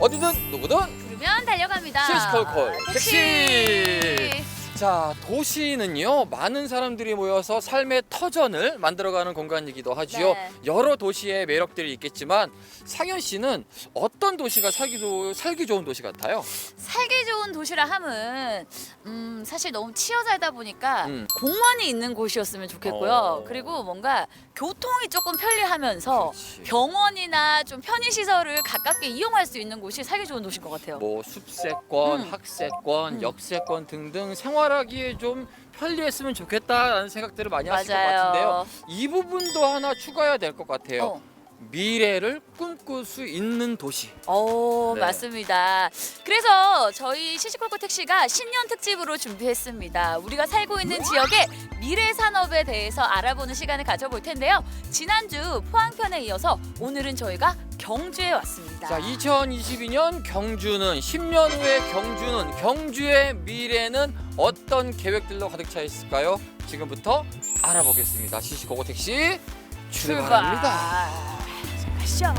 어디든 누구든 부르면 달려갑니다. 시시콜콜 택시. 택시. 자, 도시는요, 많은 사람들이 모여서 삶의 터전을 만들어가는 공간이기도 하지요. 네. 여러 도시의 매력들이 있겠지만 상현 씨는 어떤 도시가 살기 좋은 도시 같아요? 살기 좋은 도시라 함은 사실 너무 치여 살다 보니까 음. 공원이 있는 곳이었으면 좋겠고요. 그리고 뭔가 교통이 조금 편리하면서 그렇지. 병원이나 좀 편의시설을 가깝게 이용할 수 있는 곳이 살기 좋은 도시인 것 같아요. 뭐 숲세권, 음. 학세권, 역세권 등등 생활하기에 좀 편리했으면 좋겠다라는 생각들을 많이 하실 것 맞아요. 같은데요. 이 부분도 하나 추가해야 될 것 같아요. 어. 미래를 꿈꿀 수 있는 도시. 네. 맞습니다. 그래서 저희 시시콜콜 택시가 신년 특집으로 준비했습니다. 우리가 살고 있는 지역의 미래 산업에 대해서 알아보는 시간을 가져볼 텐데요. 지난주 포항편에 이어서 오늘은 저희가 경주에 왔습니다. 자, 2022년 경주는 10년 후의 경주의 미래는 어떤 계획들로 가득 차 있을까요? 지금부터 알아보겠습니다. 시시콜콜 택시 출발합니다. 가시죠.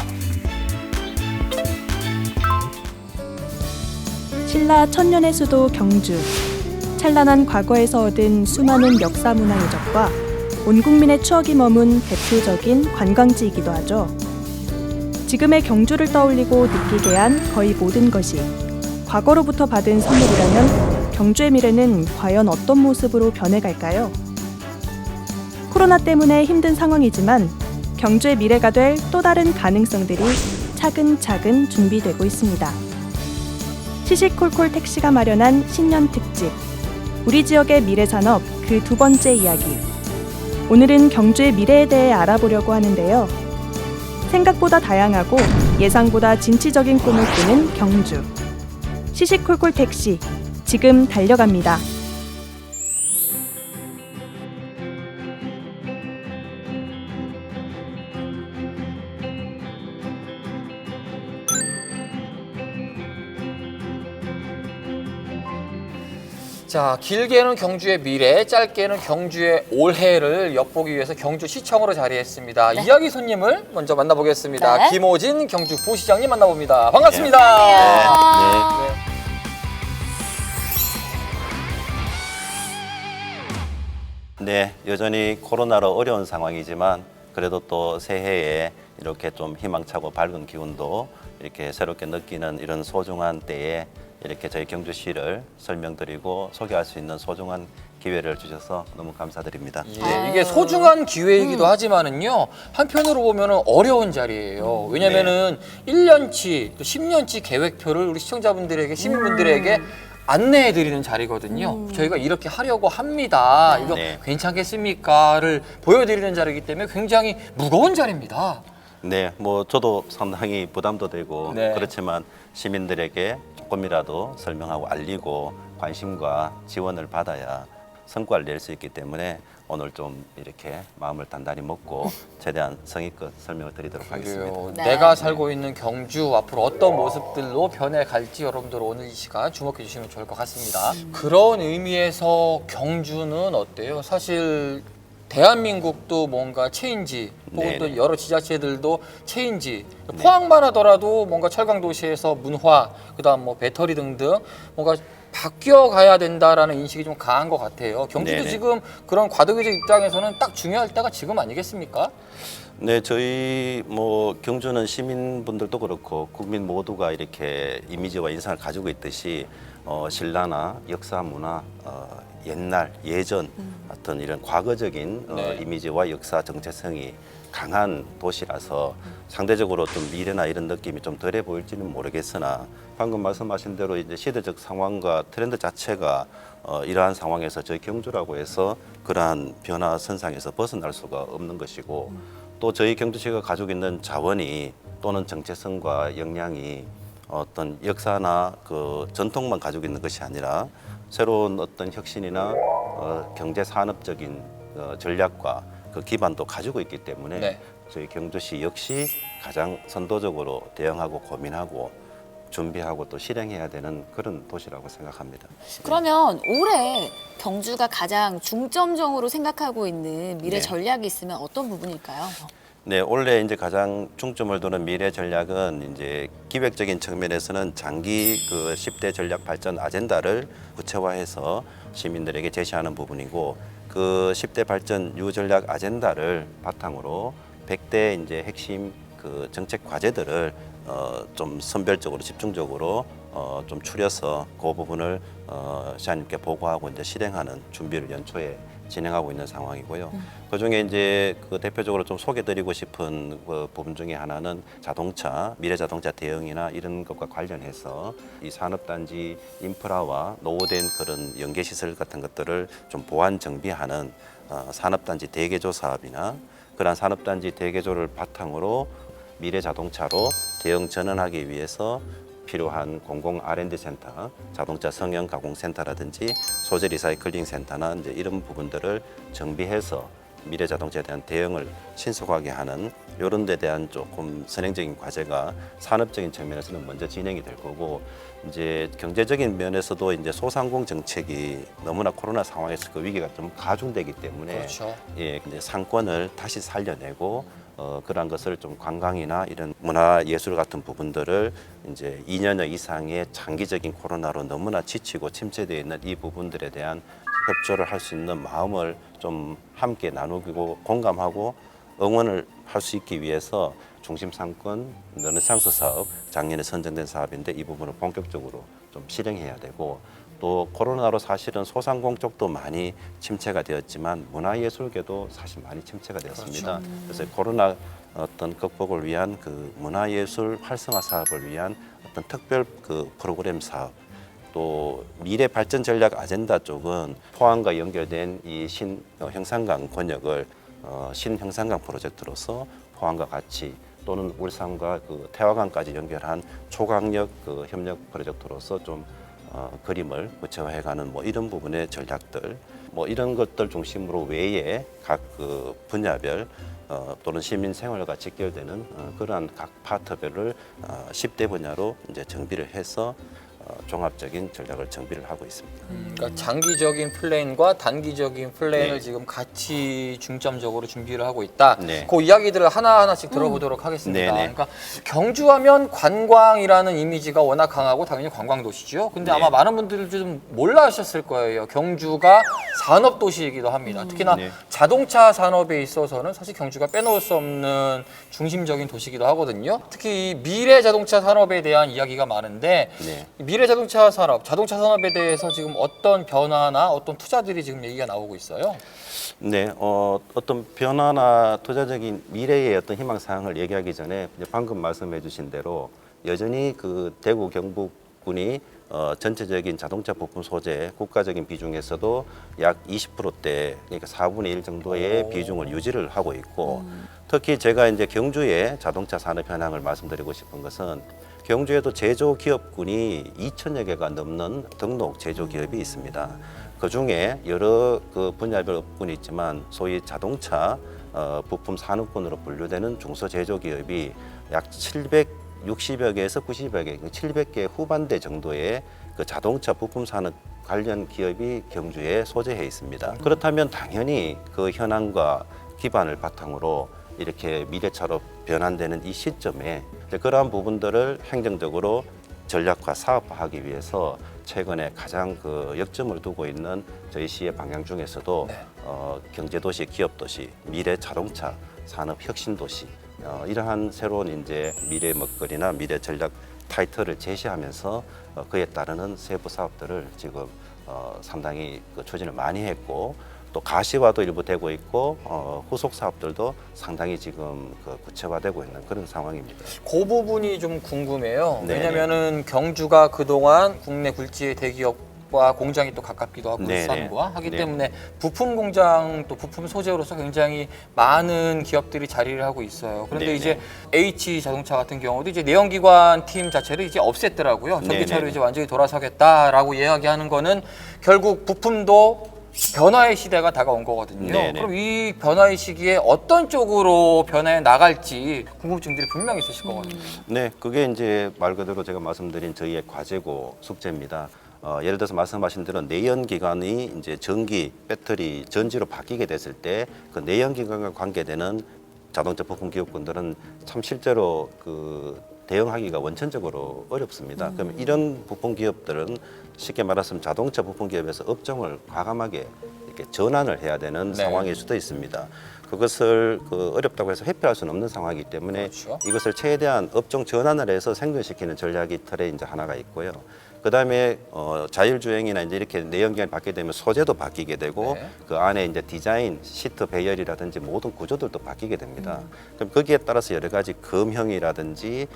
신라 천년의 수도 경주. 찬란한 과거에서 얻은 수많은 역사 문화 유적과 온 국민의 추억이 머문 대표적인 관광지이기도 하죠. 지금의 경주를 떠올리고 느끼게 한 거의 모든 것이 과거로부터 받은 선물이라면 경주의 미래는 과연 어떤 모습으로 변해갈까요? 코로나 때문에 힘든 상황이지만 경주의 미래가 될 또 다른 가능성들이 차근차근 준비되고 있습니다. 시시콜콜 택시가 마련한 신년 특집, 우리 지역의 미래 산업 그 두 번째 이야기. 오늘은 경주의 미래에 대해 알아보려고 하는데요. 생각보다 다양하고 예상보다 진취적인 꿈을 꾸는 경주. 시시콜콜 택시, 지금 달려갑니다. 자, 길게는 경주의 미래, 짧게는 경주의 올해를 엿보기 위해서 경주시청으로 자리했습니다. 네. 이야기 손님을 먼저 만나보겠습니다. 네. 김호진 경주 부시장님 만나봅니다. 반갑습니다. 안녕하세요. 네, 여전히 코로나로 어려운 상황이지만 그래도 또 새해에 이렇게 좀 희망차고 밝은 기운도 이렇게 새롭게 느끼는 이런 소중한 때에 이렇게 저희 경주시를 설명드리고 소개할 수 있는 소중한 기회를 주셔서 너무 감사드립니다. 예, 이게 소중한 기회이기도 하지만은요, 한편으로 보면은 어려운 자리예요. 왜냐면은 1년치 또 10년치 계획표를 우리 시청자분들에게, 시민분들에게 안내해 드리는 자리거든요. 저희가 이렇게 하려고 합니다. 이거 네. 괜찮겠습니까?를 보여드리는 자리이기 때문에 굉장히 무거운 자리입니다. 네, 뭐 저도 상당히 부담도 되고 네. 그렇지만 시민들에게 조금이라도 설명하고 알리고 관심과 지원을 받아야 성과를 낼 수 있기 때문에 오늘 좀 이렇게 마음을 단단히 먹고 최대한 성의껏 설명을 드리도록 하겠습니다. 그래요. 네. 내가 살고 있는 경주 앞으로 어떤 모습들로 변해갈지 여러분들 오늘 이 시간 주목해 주시면 좋을 것 같습니다. 그런 의미에서 경주는 어때요? 사실 대한민국도 뭔가 체인지 혹은 또 네네. 여러 지자체들도 체인지 포항만 하더라도 뭔가 철강 도시에서 문화 그다음 뭐 배터리 등등 뭔가 바뀌어 가야 된다라는 인식이 좀 강한 것 같아요. 경주도 네네. 지금 그런 과도기적 입장에서는 딱 중요할 때가 지금 아니겠습니까? 네, 저희 뭐 경주는 시민분들도 그렇고 국민 모두가 이렇게 이미지와 인상을 가지고 있듯이 신라나 역사 문화 옛날 예전 어떤 이런 과거적인 네. 이미지와 역사 정체성이 강한 도시라서 상대적으로 좀 미래나 이런 느낌이 좀 덜해 보일지는 모르겠으나 방금 말씀하신 대로 이제 시대적 상황과 트렌드 자체가 이러한 상황에서 저희 경주라고 해서 그러한 변화 선상에서 벗어날 수가 없는 것이고 또 저희 경주시가 가지고 있는 자원이 또는 정체성과 역량이 어떤 역사나 그 전통만 가지고 있는 것이 아니라 새로운 어떤 혁신이나 경제 산업적인 전략과 그 기반도 가지고 있기 때문에 네. 저희 경주시 역시 가장 선도적으로 대응하고 고민하고 준비하고 또 실행해야 되는 그런 도시라고 생각합니다. 그러면 올해 경주가 가장 중점적으로 생각하고 있는 미래 네. 전략이 있으면 어떤 부분일까요? 네, 올해 이제 가장 중점을 두는 미래 전략은 이제 기획적인 측면에서는 장기 그 10대 전략 발전 아젠다를 구체화해서 시민들에게 제시하는 부분이고, 그 10대 발전 유전략 아젠다를 바탕으로 100대 이제 핵심 그 정책 과제들을 좀 선별적으로 집중적으로 좀 추려서 그 부분을 시장님께 보고하고 이제 실행하는 준비를 연초에 진행하고 있는 상황이고요. 그 중에 이제 그 대표적으로 좀 소개드리고 싶은 그 부분 중에 하나는 자동차, 미래 자동차 대응이나 이런 것과 관련해서 이 산업단지 인프라와 노후된 그런 연계시설 같은 것들을 좀 보완 정비하는 산업단지 대개조 사업이나, 그러한 산업단지 대개조를 바탕으로 미래 자동차로 대응 전환하기 위해서 필요한 공공 R&D 센터, 자동차 성형 가공 센터라든지 소재 리사이클링 센터나 이제 이런 부분들을 정비해서 미래 자동차에 대한 대응을 신속하게 하는 이런 데 대한 조금 선행적인 과제가 산업적인 측면에서는 먼저 진행이 될 거고, 이제 경제적인 면에서도 이제 소상공 정책이 너무나 코로나 상황에서 그 위기가 좀 가중되기 때문에 그렇죠. 예, 이제 상권을 다시 살려내고 그러한 것을 좀 관광이나 이런 문화 예술 같은 부분들을 이제 2년여 이상의 장기적인 코로나로 너무나 지치고 침체되어 있는 이 부분들에 대한 협조를 할 수 있는 마음을 좀 함께 나누고 공감하고 응원을 할 수 있기 위해서 중심 상권 르네상스 사업, 작년에 선정된 사업인데 이 부분을 본격적으로 좀 실행해야 되고, 또 코로나로 사실은 소상공 쪽도 많이 침체가 되었지만 문화예술계도 사실 많이 침체가 되었습니다. 그래서 코로나 어떤 극복을 위한 그 문화예술 활성화 사업을 위한 어떤 특별 그 프로그램 사업, 또 미래 발전 전략 아젠다 쪽은 포항과 연결된 이 신형산강 권역을 신형산강 프로젝트로서 포항과 같이, 또는 울산과 그 태화강까지 연결한 초강력 그 협력 프로젝트로서 좀 그림을 구체화해가는 뭐 이런 부분의 전략들, 뭐 이런 것들 중심으로 외에 각 그 분야별 또는 시민 생활과 직결되는 그러한 각 파트별을 10대 분야로 이제 정비를 해서 종합적인 전략을 정비를 하고 있습니다. 그러니까 장기적인 플랜과 단기적인 플랜을 네. 지금 같이 중점적으로 준비를 하고 있다. 네. 그 이야기들을 하나하나씩 들어보도록 하겠습니다. 네, 네. 그러니까 경주하면 관광이라는 이미지가 워낙 강하고 당연히 관광 도시죠. 근데 네. 아마 많은 분들이 좀 몰라하셨을 거예요. 경주가 산업 도시이기도 합니다. 특히나 네. 자동차 산업에 있어서는 사실 경주가 빼놓을 수 없는 중심적인 도시이기도 하거든요. 특히 이 미래 자동차 산업에 대한 이야기가 많은데 네. 미래 자동차 산업, 자동차 산업에 대해서 지금 어떤 변화나 어떤 투자들이 지금 얘기가 나오고 있어요? 네, 어떤 변화나 투자적인 미래의 어떤 희망사항을 얘기하기 전에 이제 방금 말씀해주신 대로 여전히 그 대구 경북군이 전체적인 자동차 부품 소재 국가적인 비중에서도 약 20%대, 그러니까 4분의 1 정도의 비중을 유지를 하고 있고, 특히 제가 이제 경주의 자동차 산업 현황을 말씀드리고 싶은 것은 경주에도 제조기업군이 2천여 개가 넘는 등록 제조기업이 있습니다. 그 중에 여러 그 분야별 업군이 있지만 소위 자동차 부품 산업군으로 분류되는 중소제조기업이 약 760여 개에서 90여 개, 700개 후반대 정도의 그 자동차 부품 산업 관련 기업이 경주에 소재해 있습니다. 그렇다면 당연히 그 현황과 기반을 바탕으로 이렇게 미래차로 변환되는 이 시점에 그러한 부분들을 행정적으로 전략화, 사업화하기 위해서 최근에 가장 그 역점을 두고 있는 저희 시의 방향 중에서도 네. 경제도시, 기업도시, 미래 자동차, 산업 혁신도시, 이러한 새로운 이제 미래 먹거리나 미래 전략 타이틀을 제시하면서 그에 따르는 세부 사업들을 지금 상당히 그 추진을 많이 했고, 또 가시화도 일부 되고 있고 후속 사업들도 상당히 지금 그 구체화되고 있는 그런 상황입니다. 그 부분이 좀 궁금해요. 네네. 왜냐면은 경주가 그동안 국내 굴지의 대기업과 공장이 또 가깝기도 하고 네네. 울산과 하기 네. 때문에 부품 공장 또 부품 소재로서 굉장히 많은 기업들이 자리를 하고 있어요. 그런데 네네. 이제 H 자동차 같은 경우도 이제 내연기관 팀 자체를 이제 없앴더라고요. 전기차로 네네. 이제 완전히 돌아서겠다라고 이야기하는 거는 결국 부품도 변화의 시대가 다가온 거거든요. 네네. 그럼 이 변화의 시기에 어떤 쪽으로 변해 나갈지 궁금증들이 분명히 있으실 거거든요. 네, 그게 이제 말 그대로 제가 말씀드린 저희의 과제고 숙제입니다. 예를 들어서 말씀하신 대로 내연기관이 이제 전기, 배터리, 전지로 바뀌게 됐을 때 그 내연기관과 관계되는 자동차 부품 기업군들은 참 실제로 그 대응하기가 원천적으로 어렵습니다. 그럼 이런 부품 기업들은 쉽게 말하면 자동차 부품 기업에서 업종을 과감하게 이렇게 전환을 해야 되는 네. 상황일 수도 있습니다. 그것을 그 어렵다고 해서 회피할 수는 없는 상황이기 때문에 그렇죠. 이것을 최대한 업종 전환을 해서 생존시키는 전략이 틀에 이제 하나가 있고요. 그다음에 자율주행이나 이제 이렇게 내연기관이 바뀌게 되면 소재도 바뀌게 되고 네. 그 안에 이제 디자인, 시트 배열이라든지 모든 구조들도 바뀌게 됩니다. 그럼 거기에 따라서 여러 가지 금형이라든지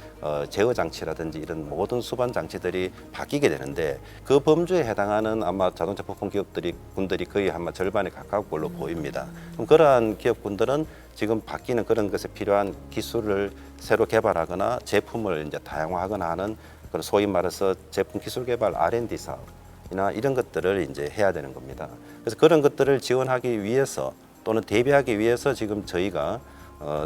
제어 장치라든지 이런 모든 수반 장치들이 바뀌게 되는데 그 범주에 해당하는 아마 자동차 부품 군들이 거의 아마 절반에 가까울 걸로 보입니다. 그럼 그러한 기업군들은 지금 바뀌는 그런 것에 필요한 기술을 새로 개발하거나 제품을 이제 다양화하거나 하는 그런 소위 말해서 제품 기술 개발 R&D 사업이나 이런 것들을 이제 해야 되는 겁니다. 그래서 그런 것들을 지원하기 위해서 또는 대비하기 위해서 지금 저희가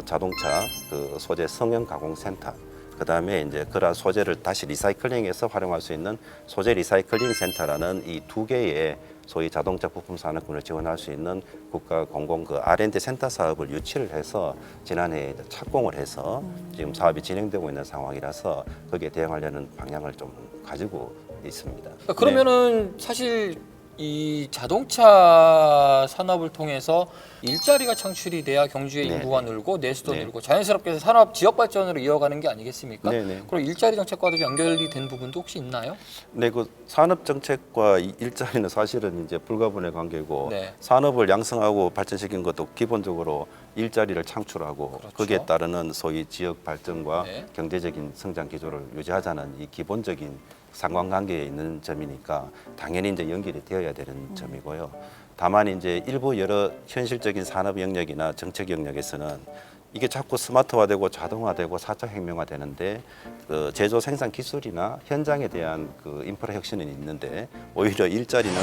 자동차 그 소재 성형 가공 센터 그다음에 이제 그러한 소재를 다시 리사이클링해서 활용할 수 있는 소재 리사이클링 센터라는 이 두 개의 소위 자동차 부품 산업군을 지원할 수 있는 국가 공공 그 R&D 센터 사업을 유치를 해서 지난해 착공을 해서 지금 사업이 진행되고 있는 상황이라서 거기에 대응하려는 방향을 좀 가지고 있습니다. 그러면은 사실 이 자동차 산업을 통해서 일자리가 창출이 돼야 경주의 네네. 인구가 늘고 내수도 네. 늘고 자연스럽게 산업 지역 발전으로 이어가는 게 아니겠습니까? 네네. 그럼 일자리 정책과도 연결이 된 부분도 혹시 있나요? 네, 그 산업 정책과 일자리는 사실은 이제 불가분의 관계고 네. 산업을 양성하고 발전시킨 것도 기본적으로 일자리를 창출하고 그렇죠. 거기에 따르는 소위 지역 발전과 네. 경제적인 성장 기조를 유지하자는 이 기본적인 상관관계에 있는 점이니까 당연히 이제 연결이 되어야 되는 점이고요. 다만 이제 일부 여러 현실적인 산업 영역이나 정책 영역에서는 이게 자꾸 스마트화되고 자동화되고 4차 혁명화되는데 그 제조 생산 기술이나 현장에 대한 그 인프라 혁신은 있는데 오히려 일자리는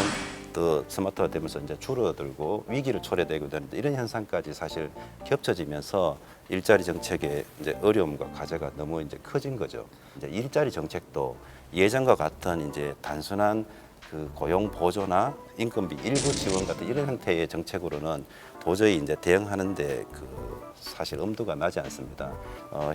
더 스마트화되면서 이제 줄어들고 위기를 초래되고 되는데 이런 현상까지 사실 겹쳐지면서 일자리 정책의 이제 어려움과 과제가 너무 이제 커진 거죠. 이제 일자리 정책도 예전과 같은 이제 단순한 그 고용 보조나 인건비 일부 지원 같은 이런 형태의 정책으로는 도저히 이제 대응하는데 그 사실 엄두가 나지 않습니다.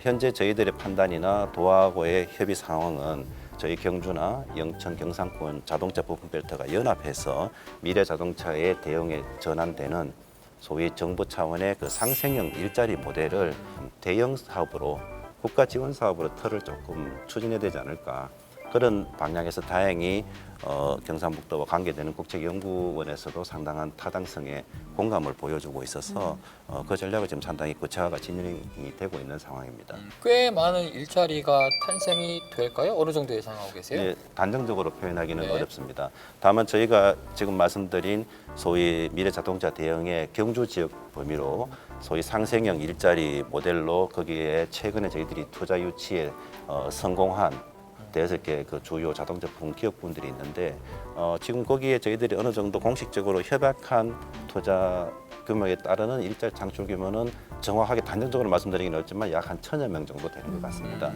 현재 저희들의 판단이나 도하고의 협의 상황은 저희 경주나 영천, 경상권 자동차 부품 벨트가 연합해서 미래 자동차의 대응에 전환되는 소위 정부 차원의 그 상생형 일자리 모델을 대형 사업으로 국가 지원 사업으로 틀을 조금 추진해야 되지 않을까. 그런 방향에서 다행히 경상북도와 관계되는 국책연구원에서도 상당한 타당성에 공감을 보여주고 있어서 그 전략을 지금 상당히 구체화가 진행이 되고 있는 상황입니다. 꽤 많은 일자리가 탄생이 될까요? 어느 정도 예상하고 계세요? 네, 단정적으로 표현하기는 네. 어렵습니다. 다만 저희가 지금 말씀드린 소위 미래 자동차 대응의 경주 지역 범위로 소위 상생형 일자리 모델로 거기에 최근에 저희들이 투자 유치에 성공한 5개 그 주요 자동차 부품 기업군들이 있는데 지금 거기에 저희들이 어느 정도 공식적으로 협약한 투자 규모에 따르는 일자리 창출 규모는 정확하게 단정적으로 말씀드리기는 어렵지만 약 한 1,000여 명 정도 되는 것 같습니다.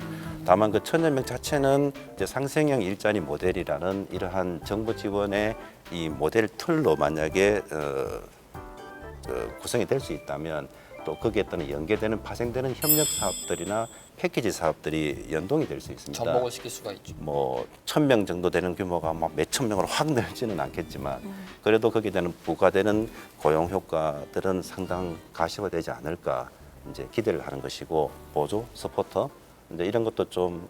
다만 그 1,000여 명 자체는 이제 상생형 일자리 모델이라는 이러한 정부 지원의 이 모델 틀로 만약에 구성이 될 수 있다면 또 거기에 따른 연계되는 파생되는 협력 사업들이나 패키지 사업들이 연동이 될 수 있습니다. 접목을 시킬 수가 있죠. 뭐 1,000명 정도 되는 규모가 막 몇천 명으로 확 늘지는 않겠지만 그래도 거기에 대한 부과되는 고용 효과들은 상당 가시화되지 않을까 이제 기대를 하는 것이고 보조, 서포터 이제 이런 것도 좀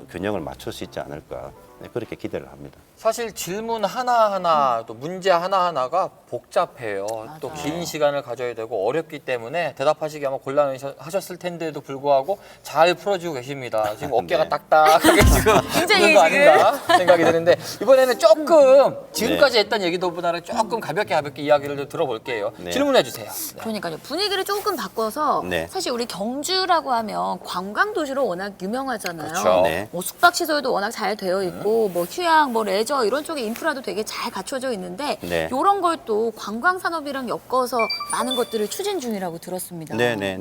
균형을 맞출 수 있지 않을까 그렇게 기대를 합니다. 사실 질문 하나하나 또 문제 하나하나가 복잡해요. 또 긴 시간을 가져야 되고 어렵기 때문에 대답하시기 아마 곤란하셨을 텐데도 불구하고 잘 풀어주고 계십니다. 지금 어깨가 네. 딱딱하게 지금 굉장히 있는 거 지금. 아닌가 생각이 드는데 이번에는 조금 지금까지 했던 얘기도보다는 조금 가볍게 이야기를 좀 들어볼게요. 네. 질문해 주세요. 네. 그러니까요. 분위기를 조금 바꿔서 네. 사실 우리 경주라고 하면 관광 도시로 워낙 유명하잖아요. 그렇죠. 네. 뭐 숙박 시설도 워낙 잘 되어 있고 뭐 휴양, 뭐 레저 이런 쪽의 인프라도 되게 잘 갖춰져 있는데 네. 이런 걸 또 관광 산업이랑 엮어서 많은 것들을 추진 중이라고 들었습니다. 네네.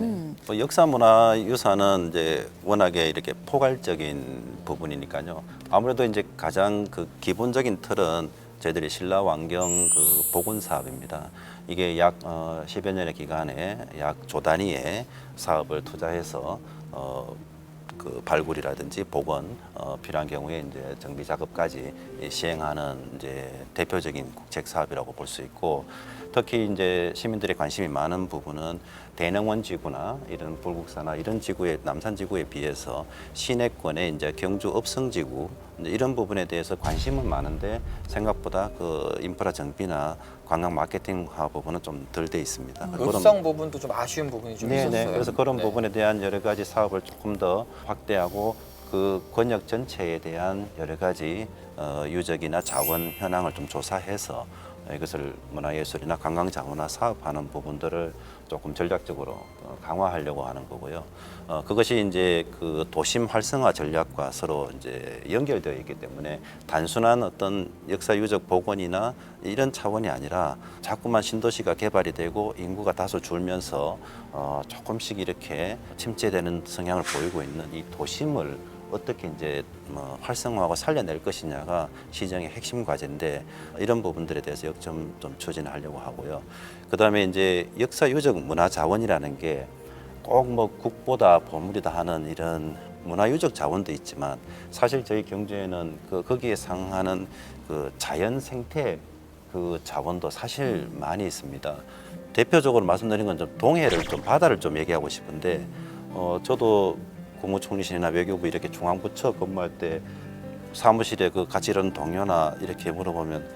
뭐 역사문화유산은 이제 워낙에 이렇게 포괄적인 부분이니까요. 아무래도 이제 가장 그 기본적인 틀은 저희들이 신라완경 그 복원 사업입니다. 이게 약 10여 년의 기간에 약 조 단위의 사업을 투자해서 그 발굴이라든지 복원 필요한 경우에 이제 정비 작업까지 시행하는 이제 대표적인 국책 사업이라고 볼 수 있고, 특히 이제 시민들의 관심이 많은 부분은 대능원 지구나 이런 불국사나 이런 지구에 남산 지구에 비해서 시내권의 이제 경주 읍성 지구 이런 부분에 대해서 관심은 많은데 생각보다 그 인프라 정비나 관광 마케팅화 부분은 좀 덜 돼 있습니다. 읍성 부분도 좀 아쉬운 부분이 좀 네네. 있었어요. 그래서 그런 네. 부분에 대한 여러 가지 사업을 조금 더 확대하고 그 권역 전체에 대한 여러 가지 유적이나 자원 현황을 좀 조사해서 이것을 문화예술이나 관광자원화 사업하는 부분들을 조금 전략적으로 강화하려고 하는 거고요. 그것이 이제 그 도심 활성화 전략과 서로 이제 연결되어 있기 때문에 단순한 어떤 역사 유적 복원이나 이런 차원이 아니라 자꾸만 신도시가 개발이 되고 인구가 다소 줄면서 조금씩 이렇게 침체되는 성향을 보이고 있는 이 도심을 어떻게 이제 활성화하고 살려낼 것이냐가 시정의 핵심 과제인데, 이런 부분들에 대해서 역점 좀 추진하려고 하고요. 그다음에 이제 역사 유적 문화 자원이라는 게 꼭 뭐 국보다 보물이다 하는 이런 문화 유적 자원도 있지만, 사실 저희 경주에는 거기에 상하는 그 자연 생태 그 자원도 사실 많이 있습니다. 대표적으로 말씀드린 건 좀 동해를 좀 바다를 좀 얘기하고 싶은데, 저도 국무총리실이나 외교부 이렇게 중앙부처 근무할 때 사무실에 그 같이 일하는 동료나 이렇게 물어보면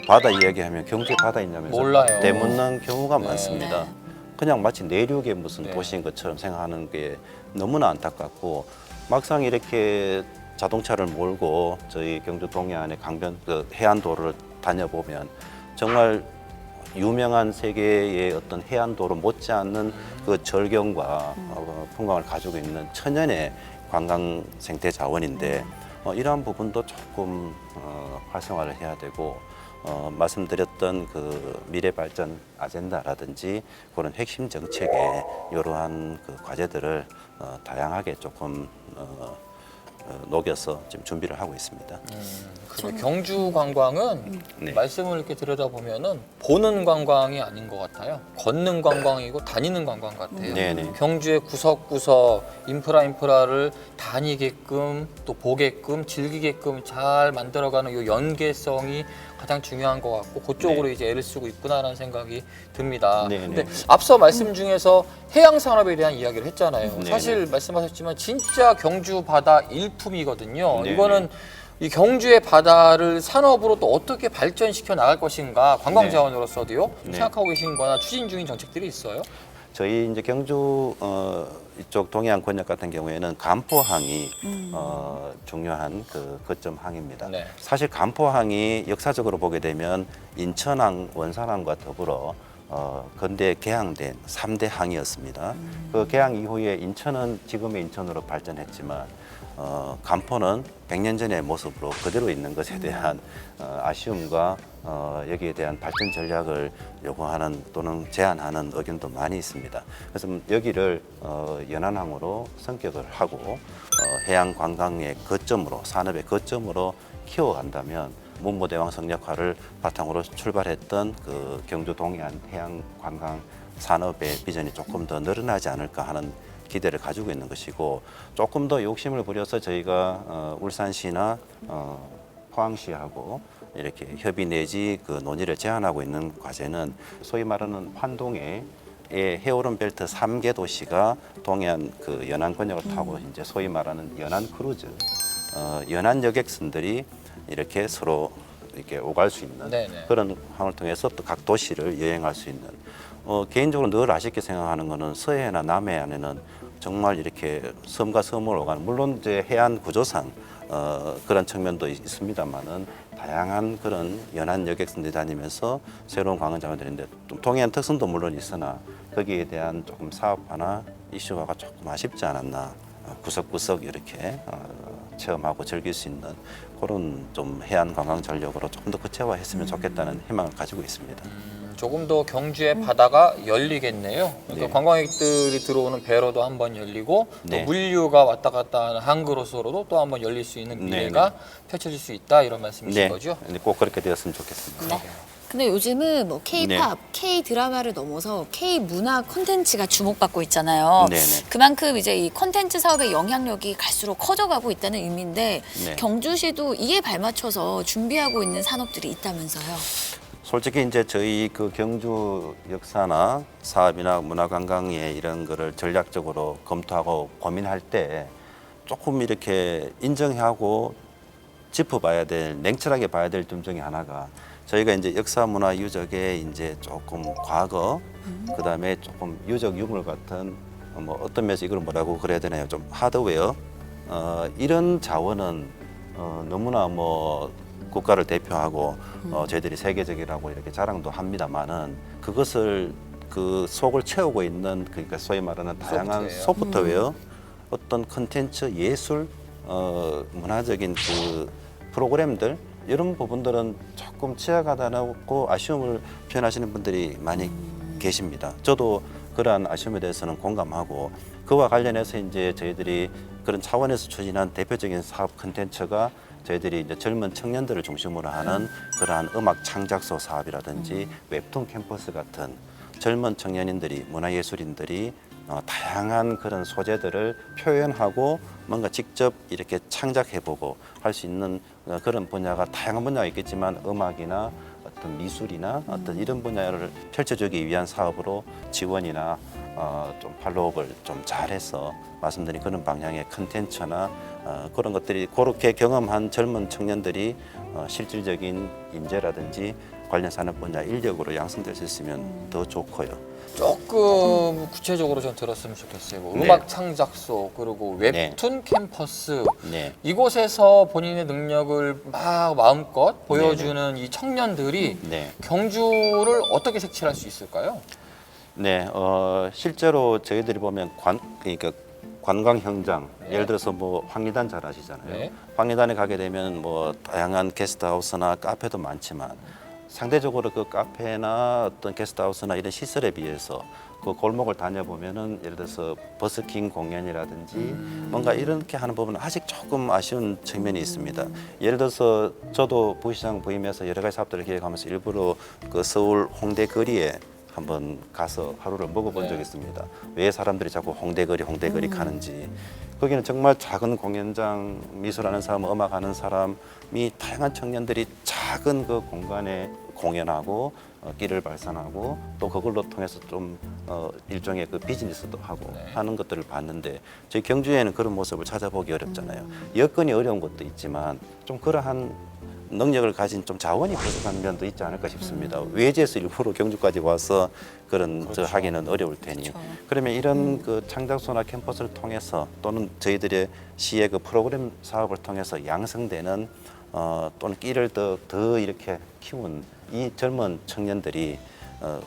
바다 이야기하면 경주에 바다 있냐면서 몰라요. 대묻는 경우가 네. 많습니다. 그냥 마치 내륙의 무슨 네. 도시인 것처럼 생각하는 게 너무나 안타깝고, 막상 이렇게 자동차를 몰고 저희 경주 동해안의 강변 그 해안도로를 다녀보면 정말 유명한 세계의 어떤 해안도로 못지않는 그 절경과 풍광을 가지고 있는 천연의 관광 생태 자원인데, 이러한 부분도 조금 활성화를 해야 되고, 말씀드렸던 그 미래 발전 아젠다라든지 그런 핵심 정책에 이러한 그 과제들을 다양하게 조금 녹여서 지금 준비를 하고 있습니다. 그리고 경주 관광은 네. 말씀을 이렇게 들여다보면은 보는 관광이 아닌 것 같아요. 걷는 관광이고 다니는 관광 같아요. 네네. 경주의 구석구석 인프라를 다니게끔 또 보게끔 즐기게끔 잘 만들어가는 이 연계성이 가장 중요한 것 같고, 그쪽으로 네. 이제 애를 쓰고 있구나라는 생각이 듭니다. 네네. 근데 앞서 말씀 중에서 해양 산업에 대한 이야기를 했잖아요. 네네. 사실 말씀하셨지만 진짜 경주 바다 일품이거든요. 네네. 이거는 이 경주의 바다를 산업으로 또 어떻게 발전시켜 나갈 것인가, 관광 네. 자원으로서도요. 좀 네. 생각하고 계신 거나 추진 중인 정책들이 있어요? 저희 이제 경주 이쪽 동해안 권역 같은 경우에는 간포항이 중요한 그 거점 항입니다. 네. 사실 간포항이 역사적으로 보게 되면 인천항, 원산항과 더불어 근대에 개항된 3대 항이었습니다. 그 개항 이후에 인천은 지금의 인천으로 발전했지만 간포는 100년 전의 모습으로 그대로 있는 것에 대한 아쉬움과 여기에 대한 발전 전략을 요구하는 또는 제안하는 의견도 많이 있습니다. 그래서 여기를 연안항으로 성격을 하고 해양 관광의 거점으로, 산업의 거점으로 키워간다면 문무대왕 성역화를 바탕으로 출발했던 그 경주 동해안 해양 관광 산업의 비전이 조금 더 늘어나지 않을까 하는 기대를 가지고 있는 것이고, 조금 더 욕심을 부려서 저희가 울산시나 포항시하고 이렇게 협의 내지 그 논의를 제안하고 있는 과제는 소위 말하는 환동의 해오름 벨트 3개 도시가 동해안 그 연안 권역을 타고 이제 소위 말하는 연안 크루즈, 연안 여객선들이 이렇게 서로 이렇게 오갈 수 있는 네네. 그런 항을 통해서 또 각 도시를 여행할 수 있는. 개인적으로 늘 아쉽게 생각하는 거는 서해나 남해안에는 정말 이렇게 섬과 섬을 오가는, 물론 이제 해안 구조상 그런 측면도 있습니다만은 다양한 그런 연안 여객선들이 다니면서 새로운 관광 자원들인데, 동해안 특성도 물론 있으나 거기에 대한 조금 사업화나 이슈화가 조금 아쉽지 않았나, 구석구석 이렇게 체험하고 즐길 수 있는 그런 좀 해안 관광 전력으로 조금 더 구체화했으면 좋겠다는 희망을 가지고 있습니다. 조금 더 경주의 바다가 열리겠네요. 그러니까 네. 관광객들이 들어오는 배로도 한번 열리고 네. 또 물류가 왔다 갔다 하는 항구로서로도 또 한번 열릴 수 있는 미래가 펼쳐질 수 있다 이런 말씀이신 거죠? 네, 꼭 그렇게 되었으면 좋겠습니다. 네. 근데 요즘은 뭐 K-팝, 네. K-드라마를 넘어서 K-문화 콘텐츠가 주목받고 있잖아요. 네네. 그만큼 이제 이 콘텐츠 사업의 영향력이 갈수록 커져가고 있다는 의미인데 네. 경주시도 이에 발맞춰서 준비하고 있는 산업들이 있다면서요. 솔직히 이제 저희 그 경주 역사나 사업이나 문화관광의 이런 거를 전략적으로 검토하고 고민할 때 조금 이렇게 인정하고 짚어봐야 될, 냉철하게 봐야 될 점 중에 하나가 저희가 이제 역사 문화 유적의 이제 조금 과거, 그다음에 조금 유적 유물 같은 뭐 어떤 면에서 이걸 뭐라고 그래야 되나요? 좀 하드웨어 이런 자원은 너무나 뭐 국가를 대표하고 저희들이 세계적이라고 이렇게 자랑도 합니다만은 그것을 그 속을 채우고 있는 그러니까 소위 말하는 다양한 소프트웨어. 소프트웨어, 어떤 컨텐츠, 예술, 문화적인 그 프로그램들 이런 부분들은 조금 취약하다고 아쉬움을 표현하시는 분들이 많이 계십니다. 저도 그러한 아쉬움에 대해서는 공감하고 그와 관련해서 이제 저희들이 그런 차원에서 추진한 대표적인 사업 컨텐츠가 저희들이 이제 젊은 청년들을 중심으로 하는 그러한 음악 창작소 사업이라든지 웹툰 캠퍼스 같은 젊은 청년인들이 문화예술인들이 다양한 그런 소재들을 표현하고 뭔가 직접 이렇게 창작해보고 할 수 있는 그런 분야가 다양한 분야가 있겠지만 음악이나 어떤 미술이나 어떤 이런 분야를 펼쳐주기 위한 사업으로 지원이나 좀 팔로업을 좀 잘해서 말씀드린 그런 방향의 컨텐츠나 그런 것들이 그렇게 경험한 젊은 청년들이 실질적인 인재라든지 관련 산업 분야 인력으로 양성될 수 있으면 더 좋고요. 조금 구체적으로 좀 들었으면 좋겠어요. 뭐 네. 음악 창작소 그리고 웹툰 캠퍼스 네. 이곳에서 본인의 능력을 막 마음껏 보여주는 이 청년들이 네. 경주를 어떻게 색칠할 수 있을까요? 네, 실제로 저희들이 보면 그러니까 관광 현장, 네. 예를 들어서 뭐 황리단 잘 아시잖아요. 네. 황리단에 가게 되면 뭐 다양한 게스트하우스나 카페도 많지만 상대적으로 그 카페나 어떤 게스트하우스나 이런 시설에 비해서 그 골목을 다녀보면은 예를 들어서 버스킹 공연이라든지 뭔가 이렇게 하는 부분은 아직 조금 아쉬운 측면이 있습니다. 예를 들어서 저도 부시장 부임해서 여러 가지 사업들을 기획하면서 일부러 그 서울 홍대 거리에 한번 가서 하루를 먹어본 적이 있습니다. 왜 사람들이 자꾸 홍대거리 가는지. 거기는 정말 작은 공연장, 미술하는 사람, 음악하는 사람이 다양한 청년들이 작은 그 공간에 공연하고 끼를 발산하고 또 그걸로 통해서 좀 일종의 그 비즈니스도 하고 하는 것들을 봤는데 저희 경주에는 그런 모습을 찾아보기 어렵잖아요. 여건이 어려운 것도 있지만 좀 그러한 능력을 가진 좀 자원이 부족한 면도 있지 않을까 싶습니다. 외지에서 일부러 경주까지 와서 그런 저 하기는 어려울 테니. 그러면 이런 그 창작소나 캠퍼스를 통해서 또는 저희들의 시의 그 프로그램 사업을 통해서 양성되는 또는 끼를 더 이렇게 키운 이 젊은 청년들이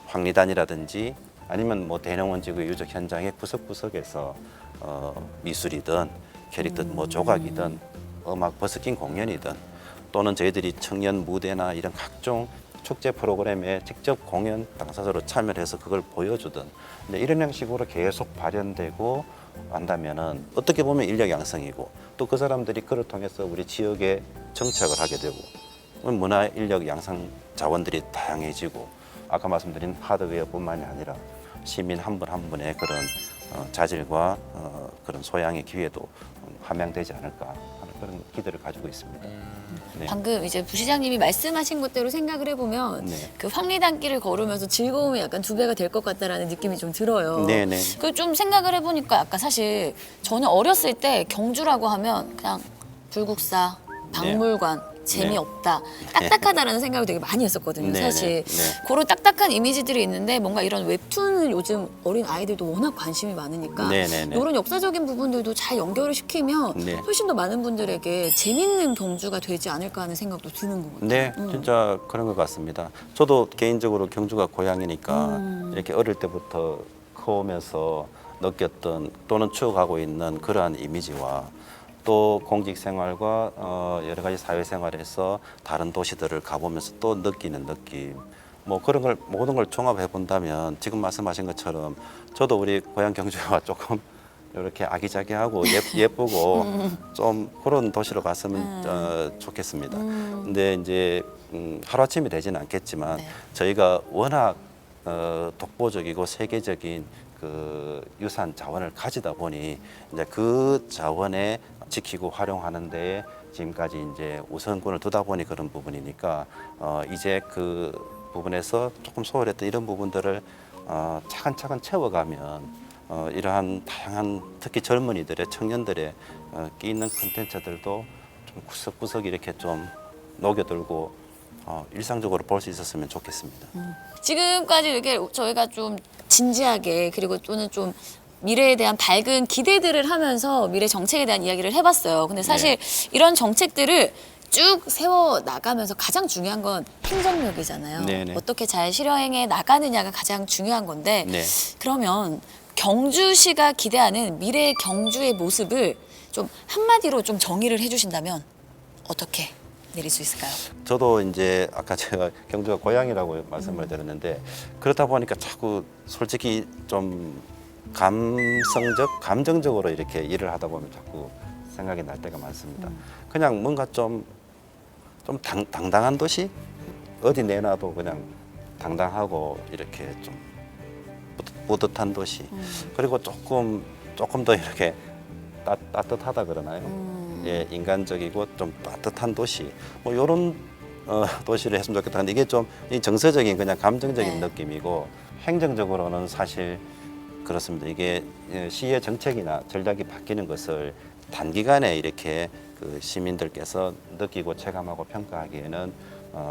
황리단이라든지 아니면 뭐 대농원지구 유적 현장의 구석구석에서 미술이든 캐릭터 뭐 조각이든 음악 버스킹 공연이든 또는 저희들이 청년 무대나 이런 각종 축제 프로그램에 직접 공연 당사자로 참여해서 그걸 보여주든 이런 형식으로 계속 발현되고 한다면은 어떻게 보면 인력 양성이고 또 그 사람들이 그를 통해서 우리 지역에 정착을 하게 되고 문화 인력 양성 자원들이 다양해지고 아까 말씀드린 하드웨어뿐만이 아니라 시민 한 분 한 분의 그런 자질과 그런 소양의 기회도 함양되지 않을까 하는 그런 기대를 가지고 있습니다. 네. 방금 이제 부시장님이 말씀하신 것대로 생각을 해보면 네. 그 황리단길을 걸으면서 즐거움이 약간 2배가 될 것 같다라는 느낌이 좀 들어요. 네네. 그 좀 생각을 해보니까 아까 사실 저는 어렸을 때 경주라고 하면 그냥 불국사, 박물관, 재미없다, 딱딱하다라는 생각을 되게 많이 했었거든요. 네네. 사실 네. 그런 딱딱한 이미지들이 있는데 뭔가 이런 웹툰은 요즘 어린 아이들도 워낙 관심이 많으니까 네네네. 이런 역사적인 부분들도 잘 연결을 시키면 네. 훨씬 더 많은 분들에게 재밌는 경주가 되지 않을까 하는 생각도 드는 것 같아요. 네, 진짜 그런 것 같습니다. 저도 개인적으로 경주가 고향이니까 이렇게 어릴 때부터 커오면서 느꼈던 또는 추억하고 있는 그러한 이미지와 또 공직 생활과 여러 가지 사회 생활에서 다른 도시들을 가보면서 또 느끼는 느낌. 뭐 그런 걸 모든 걸 종합해 본다면 지금 말씀하신 것처럼 저도 우리 고향 경주가 조금 이렇게 아기자기하고 예쁘고 좀 그런 도시로 갔으면 좋겠습니다. 근데 이제 하루아침이 되지는 않겠지만 네. 저희가 워낙 독보적이고 세계적인 그 유산 자원을 가지다 보니 이제 그 자원에 지키고 활용하는 데에 지금까지 이제 우선권을 두다 보니 그런 부분이니까 이제 그 부분에서 조금 소홀했던 이런 부분들을 차근차근 채워가면 이러한 다양한 특히 젊은이들의 청년들의 끼 있는 콘텐츠들도 좀 구석구석 이렇게 좀 녹여들고 일상적으로 볼 수 있었으면 좋겠습니다. 지금까지 이렇게 저희가 좀 진지하게 그리고 또는 좀 미래에 대한 밝은 기대들을 하면서 미래 정책에 대한 이야기를 해봤어요. 근데 사실 이런 정책들을 쭉 세워 나가면서 가장 중요한 건 행정력이잖아요. 네네. 어떻게 잘 실행해 나가느냐가 가장 중요한 건데 네. 그러면 경주시가 기대하는 미래의 경주의 모습을 좀 한마디로 좀 정의를 해주신다면 어떻게 내릴 수 있을까요? 저도 이제 아까 제가 경주가 고향이라고 말씀을 드렸는데 그렇다 보니까 자꾸 솔직히 좀 감정적으로 이렇게 일을 하다 보면 자꾸 생각이 날 때가 많습니다. 그냥 뭔가 좀 당당한 도시? 어디 내놔도 그냥 당당하고 이렇게 좀 뿌듯한 도시. 그리고 조금 더 이렇게 따뜻하다 그러나요? 예, 인간적이고 좀 따뜻한 도시. 뭐 이런 도시를 했으면 좋겠다. 근데 이게 좀 이 정서적인 그냥 감정적인 네. 느낌이고 행정적으로는 사실 그렇습니다. 이게 시의 정책이나 전략이 바뀌는 것을 단기간에 이렇게 그 시민들께서 느끼고 체감하고 평가하기에는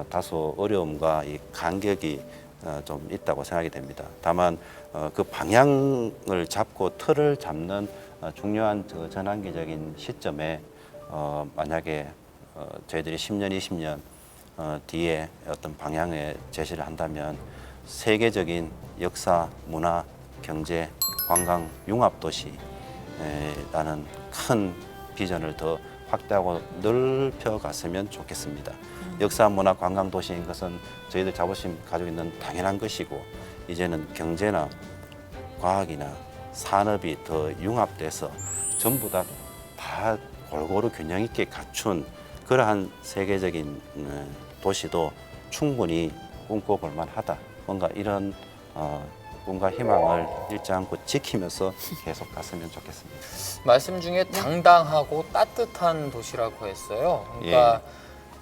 다소 어려움과 이 간격이 좀 있다고 생각이 됩니다. 다만 그 방향을 잡고 틀을 잡는 중요한 전환기적인 시점에 만약에 저희들이 10년, 20년 뒤에 어떤 방향의 제시를 한다면 세계적인 역사, 문화, 경제, 관광 융합 도시라는 큰 비전을 더 확대하고 넓혀갔으면 좋겠습니다. 역사, 문화, 관광 도시인 것은 저희들 자부심 가지고 있는 당연한 것이고 이제는 경제나 과학이나 산업이 더 융합돼서 전부 다 골고루 균형 있게 갖춘 그러한 세계적인 도시도 충분히 꿈꿔볼 만하다. 뭔가 이런 꿈과 희망을 잃지 않고 지키면서 계속 갔으면 좋겠습니다. 말씀 중에 당당하고 따뜻한 도시라고 했어요. 그러니까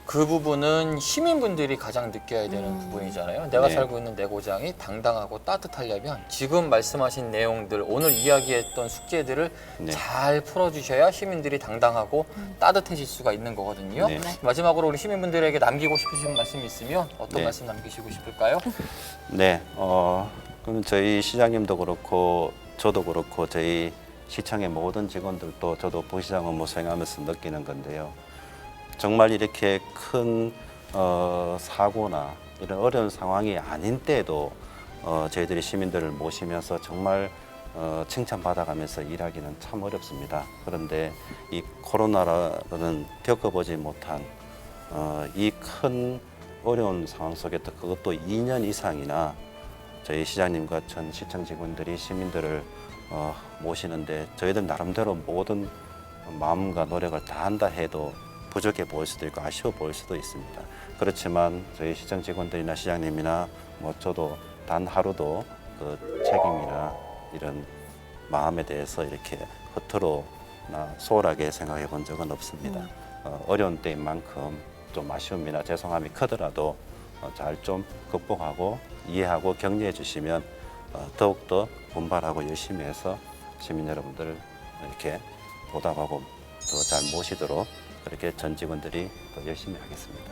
그 부분은 시민분들이 가장 느껴야 되는 부분이잖아요. 내가 네. 살고 있는 내 고장이 당당하고 따뜻하려면 지금 말씀하신 내용들, 오늘 이야기했던 숙제들을 네. 잘 풀어주셔야 시민들이 당당하고 따뜻해질 수가 있는 거거든요. 네. 마지막으로 우리 시민분들에게 남기고 싶으신 말씀이 있으면 어떤 네. 말씀 남기시고 싶을까요? 네, 그럼 저희 시장님도 그렇고 저도 그렇고 저희 시청의 모든 직원들도 저도 부시장 업무 수행하면서 느끼는 건데요. 정말 이렇게 큰 사고나 이런 어려운 상황이 아닌 때도 저희들이 시민들을 모시면서 정말 칭찬받아가면서 일하기는 참 어렵습니다. 그런데 이 코로나라는 겪어보지 못한 이 큰 어려운 상황 속에서 그것도 2년 이상이나 저희 시장님과 전 시청 직원들이 시민들을 모시는데 저희들 나름대로 모든 마음과 노력을 다한다 해도 부족해 보일 수도 있고 아쉬워 보일 수도 있습니다. 그렇지만 저희 시청 직원들이나 시장님이나 뭐 저도 단 하루도 그 책임이나 이런 마음에 대해서 이렇게 허투루나 소홀하게 생각해 본 적은 없습니다. 어려운 때인 만큼 좀 아쉬움이나 죄송함이 크더라도 잘 좀 극복하고 이해하고 격려해 주시면 더욱더 분발하고 열심히 해서 시민 여러분들을 이렇게 보답하고 더 잘 모시도록 그렇게 전 직원들이 더 열심히 하겠습니다.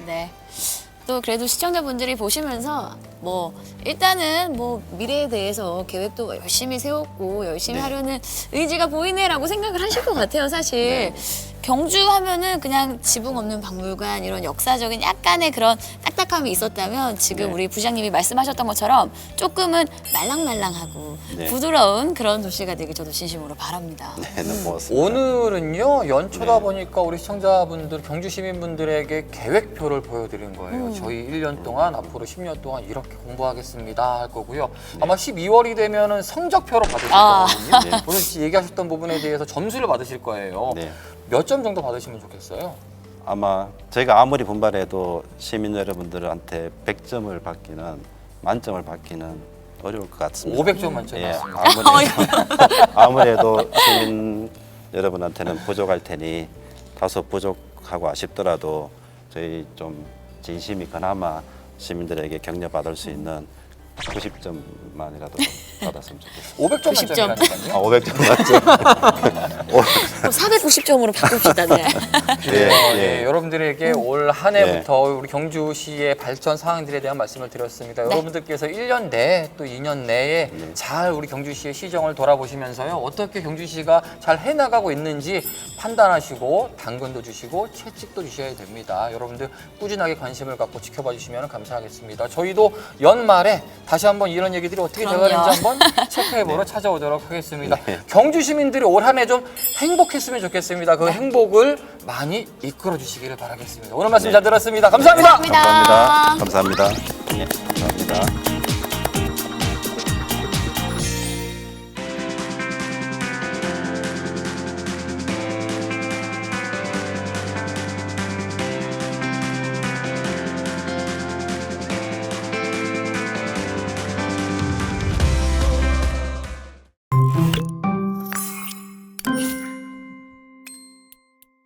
네. 또 그래도 시청자분들이 보시면서 뭐 일단은 뭐 미래에 대해서 계획도 열심히 세웠고 열심히 네. 하려는 의지가 보이네라고 생각을 하실 것 같아요, 사실. 경주 하면은 그냥 지붕 없는 박물관 이런 역사적인 약간의 그런 딱딱한 침착함이 있었다면 지금 네. 우리 부장님이 말씀하셨던 것처럼 조금은 말랑말랑하고 네. 부드러운 그런 도시가 되길 저도 진심으로 바랍니다. 네, 너무 고맙습니다. 오늘은요 연초다 네. 보니까 우리 시청자분들 경주 시민분들에게 계획표를 보여드린 거예요. 저희 1년 동안 앞으로 10년 동안 이렇게 공부하겠습니다 할 거고요. 아마 12월이 되면은 성적표로 받으실 아. 거거든요. 네. 오늘 얘기하셨던 부분에 대해서 점수를 받으실 거예요. 네. 몇 점 정도 받으시면 좋겠어요? 아마 저희가 아무리 분발해도 시민 여러분들한테 100점을 받기는 만점을 받기는 어려울 것 같습니다. 500점 만점에 예, 맞습니다. 아무래도 시민 여러분한테는 부족할 테니 다소 부족하고 아쉽더라도 저희 좀 진심이 그나마 시민들에게 격려받을 수 있는 90점만이라도 받았으면 좋겠습니다. 500점 90점. 만점이라니까요. 500점 맞죠? 490점으로 바꿉시다. 네. 예, 여러분들에게 올 한 해부터 우리 경주시의 발전 사항들에 대한 말씀을 드렸습니다. 여러분들께서 1년 내에 또 2년 내에 잘 우리 경주시의 시정을 돌아보시면서요. 어떻게 경주시가 잘 해나가고 있는지 판단하시고 당근도 주시고 채찍도 주셔야 됩니다. 여러분들 꾸준하게 관심을 갖고 지켜봐 주시면 감사하겠습니다. 저희도 연말에 다시 한번 이런 얘기들이 어떻게 그럼요. 되어가는지 한번 체크해보러 찾아오도록 하겠습니다. 경주 시민들이 올 한 해 좀 행복했으면 좋겠습니다. 그 행복을 많이 이끌어 주시기를 바라겠습니다. 오늘 말씀 잘 들었습니다. 감사합니다. 감사합니다. 감사합니다. 감사합니다. 네, 감사합니다.